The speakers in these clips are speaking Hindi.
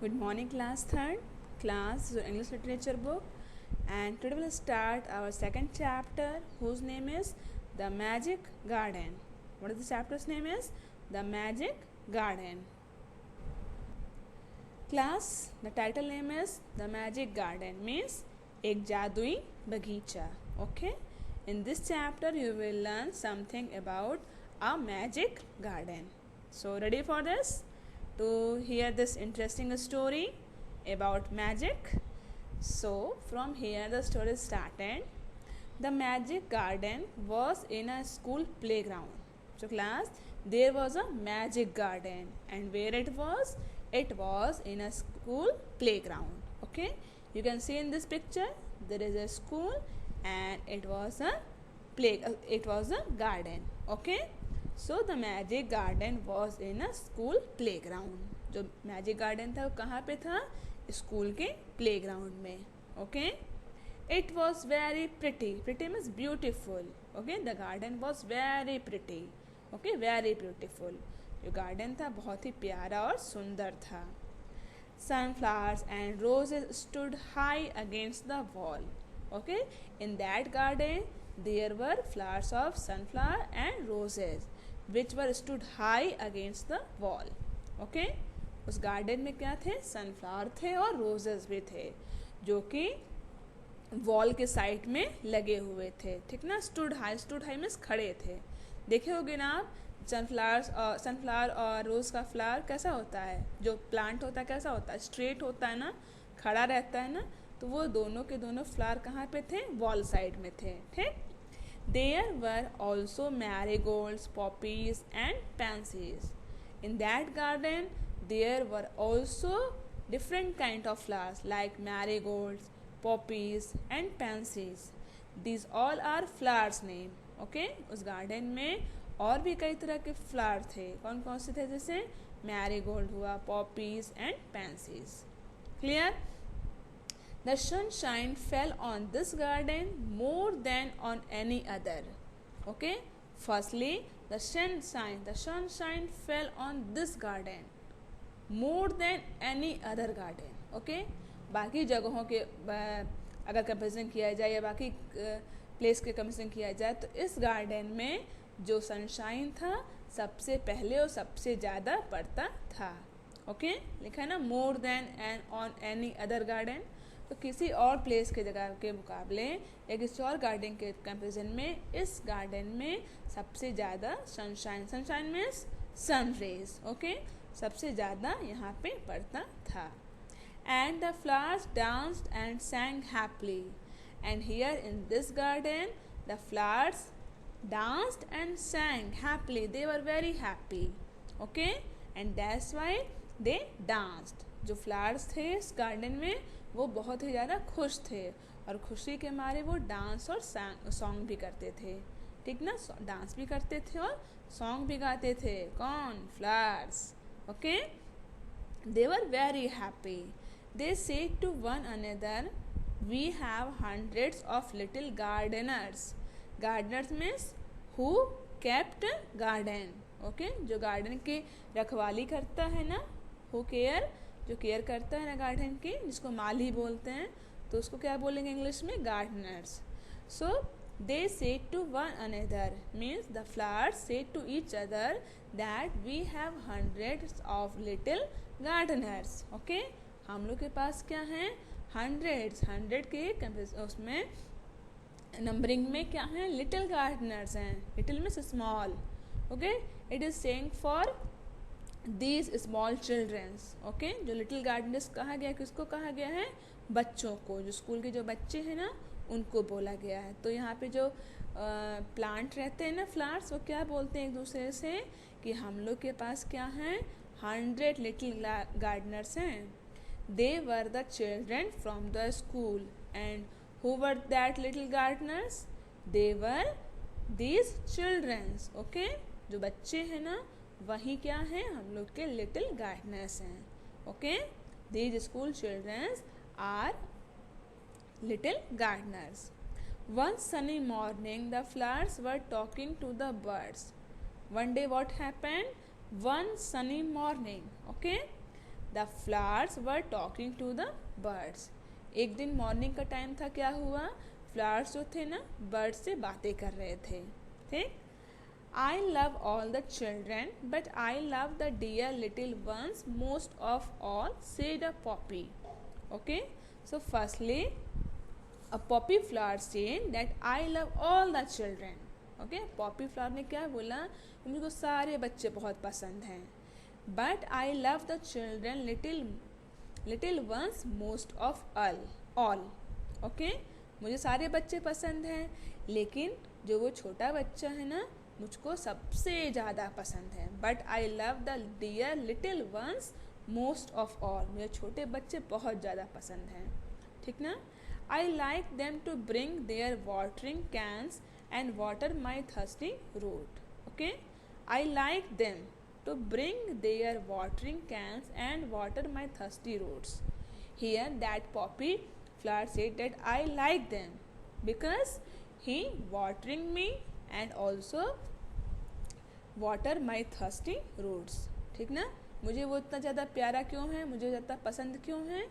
Good morning, class third. Class is your English literature book, and today we'll start our second chapter, whose name is The Magic Garden. What is the chapter's name? Is The Magic Garden. Class, the title name is The Magic Garden, means एक जादुई बगीचा. Okay. In this chapter, you will learn something about a magic garden. So, ready for this? To hear this interesting story about magic. So from here the story started. The magic garden was in a school playground. So class, there was a magic garden, and where it was? It was in a school playground. Okay, you can see in this picture there is a school and it was a garden. Okay, so the magic garden was in a school play ground. जो मैजिक गार्डन था वो कहाँ पे था? स्कूल के प्ले ग्राउंड में. Okay, it was very pretty. Pretty means beautiful. Okay, the garden was very pretty. Okay, very beautiful. जो गार्डन था बहुत ही प्यारा और सुंदर था. Sunflowers and roses stood high against the wall. Okay, in that garden there were flowers of sunflower and roses which were stood high against the wall. Okay, उस गार्डन में क्या थे? सनफ्लावर थे और रोजेस भी थे जो कि वॉल के साइड में लगे हुए थे. ठीक ना. स्टूड हाई मीन्स खड़े थे. देखे होगे ना आप, सनफ्लावर और रोज़ का फ्लावर कैसा होता है? जो प्लांट होता है कैसा होता है? स्ट्रेट होता है ना, खड़ा रहता है ना. तो वो दोनों के दोनों फ्लावर कहाँ पे थे? वॉल साइड में थे. ठीक. There were also marigolds, poppies and pansies. In that garden there were also different kind of flowers like marigolds, poppies and pansies. These all are flowers name. Okay, उस गार्डन में और भी कई तरह के फ्लावर थे. कौन कौन से थे? जैसे मैरीगोल्ड हुआ, poppies and पैंसीज. Clear? The sunshine fell on this garden more than on any other. Okay, firstly the sunshine fell on this garden more than any other garden. Okay, बाकी जगहों के अगर कंपेरिजन किया जाए या बाकी प्लेस के कंपेरिजन किया जाए तो इस गार्डन में जो सनशाइन था सबसे पहले और सबसे ज़्यादा पड़ता था. ओके, लिखा है ना, more than and on any other garden. तो किसी और प्लेस के जगह के मुकाबले या किसी और गार्डन के कंपेरिजन में इस गार्डन में सबसे ज़्यादा sunshine means sun rays. Okay, सबसे ज़्यादा यहाँ पे पड़ता था. And the flowers danced and sang happily. And here in this garden, the flowers danced and sang happily. They were very happy. Okay? And that's why they danced. जो फ्लावर्स थे इस गार्डन में वो बहुत ही ज़्यादा खुश थे और खुशी के मारे वो डांस और सॉन्ग भी करते थे. ठीक ना. डांस भी करते थे और सॉन्ग भी गाते थे. कौन? Flowers. Okay, they were very happy. They said to one another, we have hundreds of little gardeners. Gardeners means who kept garden. Okay, जो गार्डन की रखवाली करता है ना, who care, जो केयर करता है ना गार्डन की, जिसको माली बोलते हैं, तो उसको क्या बोलेंगे इंग्लिश में? Gardner's. So they said to one another means the flowers said to each other that we have hundreds of little gardeners. Okay, हम लोग के पास क्या हैं? हंड्रेड के उसमें नंबरिंग में क्या हैं? लिटिल गार्डनर्स हैं. Little means small. Okay, it is saying for these small childrens. Okay, जो लिटिल गार्डनर्स कहा गया, किसको कहा गया है? बच्चों को. जो स्कूल के जो बच्चे हैं ना उनको बोला गया है. तो यहाँ पे जो प्लांट रहते हैं ना, फ्लावर्स, वो क्या बोलते हैं एक दूसरे से कि हम लोग के पास क्या हैं? 100 लिटिल गार्डनर्स हैं. They were the children from the school. And who were that little gardeners? They were these children. Okay, जो बच्चे हैं ना वही क्या हैं? हम लोग के little gardeners हैं. Okay, these school children are little gardeners. One sunny morning the flowers were talking to the birds. One day what happened? One sunny morning. Okay, the flowers were talking to the birds. एक दिन मॉर्निंग का टाइम था, क्या हुआ, फ्लावर्स जो थे ना बर्ड्स से बातें कर रहे थे। ठीक, I love all the children, but I love the dear little ones most of all, said a poppy. Okay, so firstly, a poppy flower said that I love all the children. Okay, poppy flower ने क्या बोला, मुझको सारे बच्चे बहुत पसंद हैं, but I love the children little ones most of all. Okay, मुझे सारे बच्चे पसंद हैं, लेकिन जो वो छोटा बच्चा है ना मुझको सबसे ज़्यादा पसंद है। But I love the dear little ones most of all, मुझे छोटे बच्चे बहुत ज़्यादा पसंद हैं। ठीक ना, I like them to bring their watering cans and water my thirsty road. Okay, I like them to bring their watering cans and water my thirsty roads. Here that poppy flower said that I like them because he watering me and also water my thirsty roads। ठीक ना, मुझे वो इतना ज़्यादा प्यारा क्यों है, मुझे ज़्यादा पसंद क्यों है,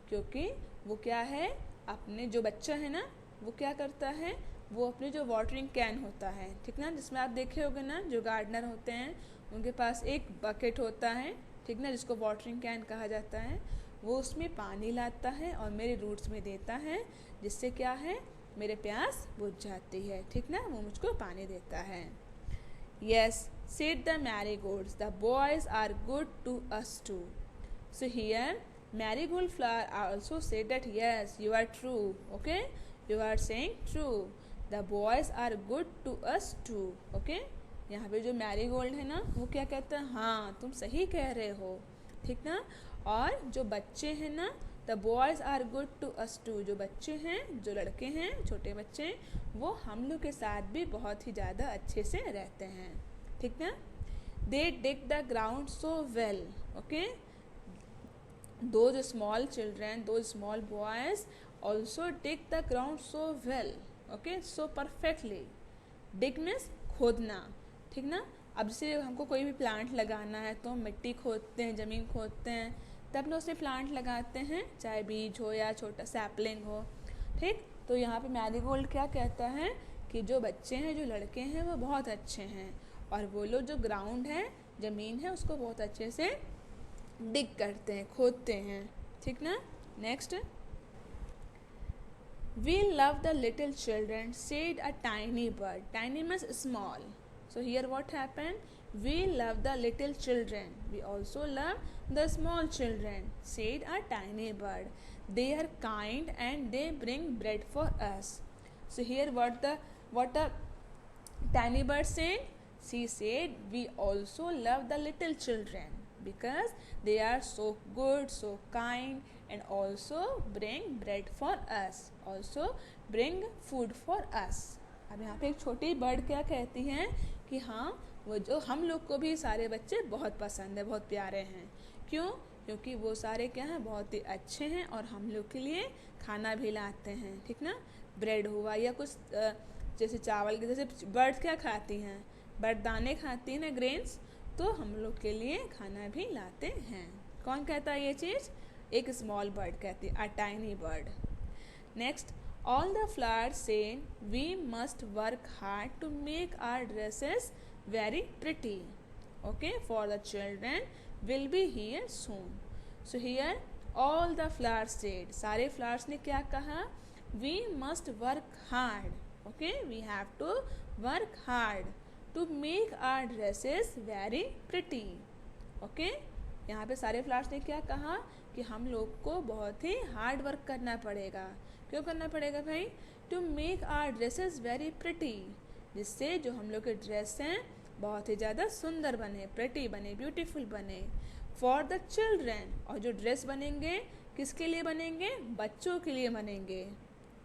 क्योंकि वो क्या है, अपने जो बच्चा है ना वो क्या करता है, वो अपने जो वाटरिंग कैन होता है, ठीक ना, जिसमें आप देखे होगे ना जो गार्डनर होते हैं उनके पास एक बकेट होता है, ठीक ना, जिसको वाटरिंग कैन कहा जाता है, वो उसमें पानी लाता है और मेरे रूट्स में देता है, जिससे क्या है, मेरे प्यास बुझ जाती है। ठीक ना, वो मुझको पानी देता है। Yes, said the marigolds, the boys are good to us too. So here marigold flower also said that yes you are true. Okay, you are saying true, the boys are good to us too. Okay, यहाँ पे जो मैरीगोल्ड है ना वो क्या कहता है, हाँ तुम सही कह रहे हो। ठीक ना, और जो बच्चे हैं ना, the boys are good to us too, जो बच्चे हैं, जो लड़के हैं, छोटे बच्चे, वो हम लोग के साथ भी बहुत ही ज़्यादा अच्छे से रहते हैं। ठीक ना, they dig the ground so well. Okay, दो जो स्मॉल चिल्ड्रेन, दो small boys also dig the ground so well. Okay, so perfectly. Dig means खोदना। ठीक ना, अब जैसे हमको कोई भी प्लांट लगाना है तो हम मिट्टी खोदते हैं, ज़मीन खोदते हैं, तब ना उसमें प्लांट लगाते हैं, चाहे बीज हो या छोटा सैपलिंग हो। ठीक, तो यहाँ पे मैरीगोल्ड क्या कहता है कि जो बच्चे हैं, जो लड़के हैं, वो बहुत अच्छे हैं, और वो लोग जो ग्राउंड है, ज़मीन है, उसको बहुत अच्छे से डिग करते हैं, खोदते हैं। ठीक ना, next, we love the little children, said a tiny bird. Tiny means small. So here what happened? We love the little children. We also love the small children, said a tiny bird. They are kind and they bring bread for us. So here what a tiny bird said? She said, we also love the little children because they are so good, so kind, and also bring bread for us. Also bring food for us. अब यहाँ पे एक छोटी बर्ड क्या कहती हैं कि हाँ, वो जो हम लोग को भी सारे बच्चे बहुत पसंद है, बहुत प्यारे हैं। क्यों? क्योंकि वो सारे क्या हैं, बहुत ही अच्छे हैं और हम लोग के लिए खाना भी लाते हैं। ठीक ना, ब्रेड हुआ या कुछ जैसे चावल के, जैसे बर्ड्स क्या खाती हैं, बर्ड दाने खाती हैं ना, ग्रेन्स, तो हम लोग के लिए खाना भी लाते हैं। कौन कहता है ये चीज़? एक स्मॉल बर्ड कहती है, अ tiny bird. Next, all the flowers say we must work hard to make our dresses very pretty. Okay, for the children will be here soon. So here all the flowers said, सारे flowers ने क्या कहा? We must work hard. Okay, we have to work hard to make our dresses very pretty. Okay, यहाँ पे सारे फ्लावर्स ने क्या कहा कि हम लोग को बहुत ही हार्ड वर्क करना पड़ेगा। क्यों करना पड़ेगा भाई? To make our dresses very pretty, जिससे जो हम लोग के ड्रेस हैं बहुत ही ज़्यादा सुंदर बने, प्रिटी बने, ब्यूटीफुल बने। फॉर द चिल्ड्रेन, और जो ड्रेस बनेंगे किसके लिए बनेंगे? बच्चों के लिए बनेंगे।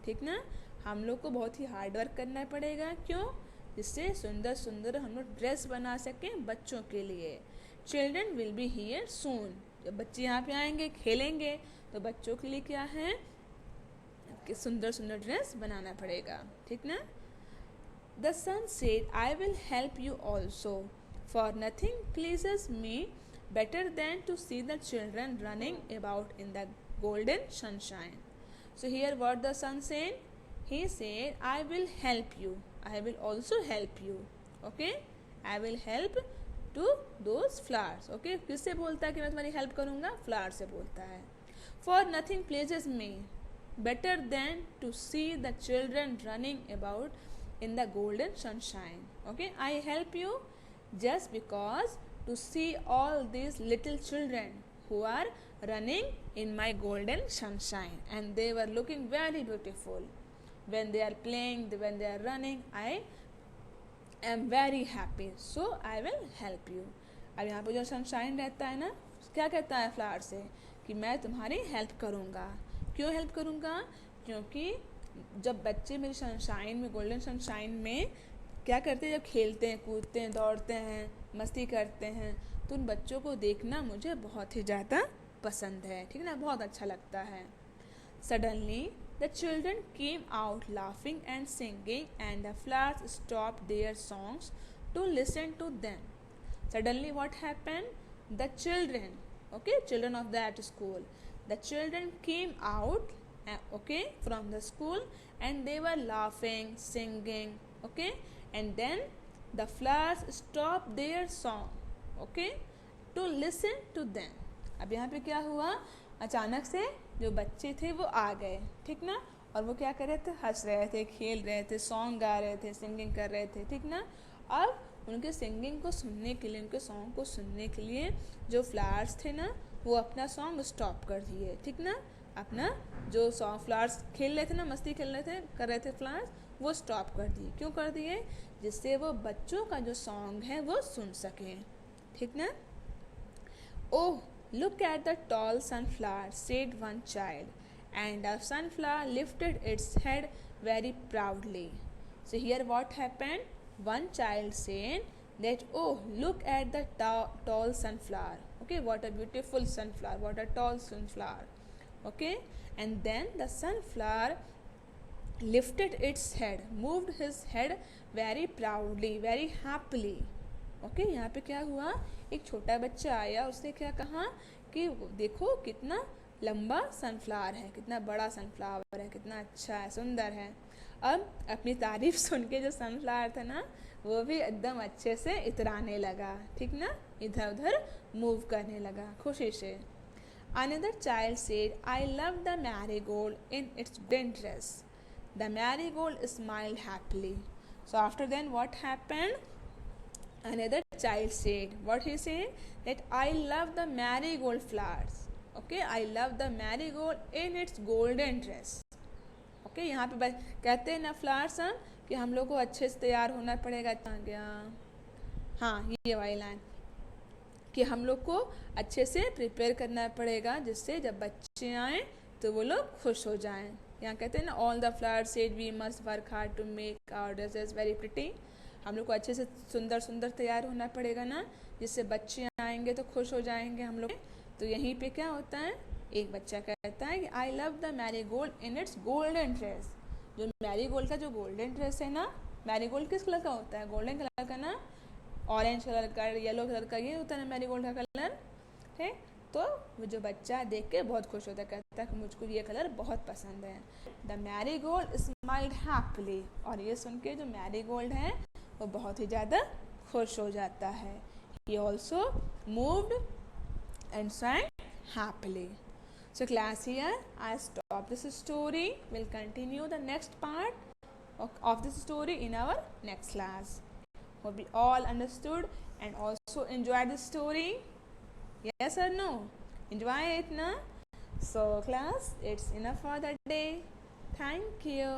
ठीक ना, हम लोग को बहुत ही हार्ड वर्क करना पड़ेगा। क्यों? जिससे सुंदर सुंदर हम लोग ड्रेस बना सकें बच्चों के लिए। चिल्ड्रन विल बी हियर सून, जब बच्चे यहाँ पे आएंगे, खेलेंगे, तो बच्चों के लिए क्या है कि सुंदर सुंदर ड्रेस बनाना पड़ेगा। ठीक ना, the sun said I will help you also, for nothing pleases me better than to see the children running about in the golden sunshine. So here what the son said? He said, I will help you. I will also help you. Okay? I will help to those flowers. Okay? किससे बोलता है कि मैं तुम्हारी हेल्प करूँगा? फ्लावर से बोलता है. For nothing pleases me better than to see the children running about in the golden sunshine. Okay? I help you just because to see all these little children who are running in my golden sunshine, and they were looking very beautiful. When they are playing, when they are running, I am very happy, so I will help you. अब यहाँ पे जो सनशाइन रहता है ना, क्या कहता है फ्लावर से कि मैं तुम्हारी हेल्प करूँगा. क्यों हेल्प करूँगा? क्योंकि जब बच्चे मेरी सनशाइन में, गोल्डन सनशाइन में क्या करते हैं, जब खेलते हैं, कूदते हैं, दौड़ते हैं, मस्ती करते हैं, तो उन बच्चों को देखना मुझे बहुत ही ज़्यादा पसंद है. ठीक है ना, बहुत अच्छा लगता है. Suddenly the children came out laughing and singing, and the flowers stopped their songs to listen to them. Suddenly what happened? The children, okay, children of that school, the children came out, okay, from the school, and they were laughing, singing, okay, and then the flowers stopped their song, okay, to listen to them. अब यहाँ पे क्या हुआ? अचानक से जो बच्चे थे वो आ गए. ठीक ना, और वो क्या कर रहे थे? हंस रहे थे, खेल रहे थे, सॉन्ग गा रहे थे, सिंगिंग कर रहे थे. ठीक ना, अब उनके सिंगिंग को सुनने के लिए, उनके सॉन्ग को सुनने के लिए जो फ्लावर्स थे ना, वो अपना सॉन्ग स्टॉप कर दिए. ठीक ना, अपना जो सॉन्ग फ्लावर्स खेल रहे थे ना, मस्ती खेल रहे थे, कर रहे थे फ्लावर्स, वो स्टॉप कर दिए. क्यों कर दिए? जिससे वो बच्चों का जो सॉन्ग है वो सुन सकें. ठीक ना. ओह, look at the tall sunflower, said one child, and the sunflower lifted its head very proudly. So here what happened? One child said that, oh, look at the tall sunflower. Okay, what a beautiful sunflower, what a tall sunflower. Okay, and then the sunflower lifted its head, moved his head very proudly, very happily. Okay, यहाँ पे क्या हुआ? एक छोटा बच्चा आया, उसने क्या कहा कि देखो कितना लंबा सनफ्लावर है, कितना बड़ा सनफ्लावर है, कितना अच्छा है, सुंदर है. अब अपनी तारीफ सुन के जो सनफ्लावर था ना, वो भी एकदम अच्छे से इतराने लगा. ठीक ना, इधर उधर मूव करने लगा खुशी से. Another child said, I love the marigold in its green dress. The marigold smiled happily. So after then what happened? Another child said, what he said? That I love the marigold flowers. Okay, I love the marigold in its golden dress. Okay, यहाँ पे कहते हैं ना फ्लावर्स हम कि हम लोग को अच्छे से तैयार होना पड़ेगा. आ गया, हाँ, ये वाली लाइन कि हम लोग को अच्छे से प्रिपेयर करना पड़ेगा, जिससे जब बच्चे आएँ तो वो लोग खुश हो जाएं. यहाँ कहते हैं ना, all the flowers said we must work hard to make our dresses very pretty. हम लोग को अच्छे से सुंदर सुंदर तैयार होना पड़ेगा ना, जिससे बच्चे आएंगे तो खुश हो जाएंगे हम लोग. तो यहीं पे क्या होता है, एक बच्चा कहता है कि आई love the marigold in its golden dress. जो मैरीगोल्ड का जो गोल्डन ड्रेस है ना, मैरीगोल्ड किस कलर का होता है? गोल्डन कलर का ना, ऑरेंज कलर का, येलो कलर का, ये होता है ना मैरीगोल्ड का कलर. ठीक, तो वो जो बच्चा देख के बहुत खुश होता है, कहता है कि मुझको ये कलर बहुत पसंद है. The marigold smiled happily. और ये सुन के जो मैरीगोल्ड है वो बहुत ही ज़्यादा खुश हो जाता है. He also moved and sang happily. So class, here I stop this story. We'll continue the next part of this story in our next class. Hope we all understood and also enjoy the story. Yes or no? Enjoy it, na? So class, it's enough for the day. Thank you.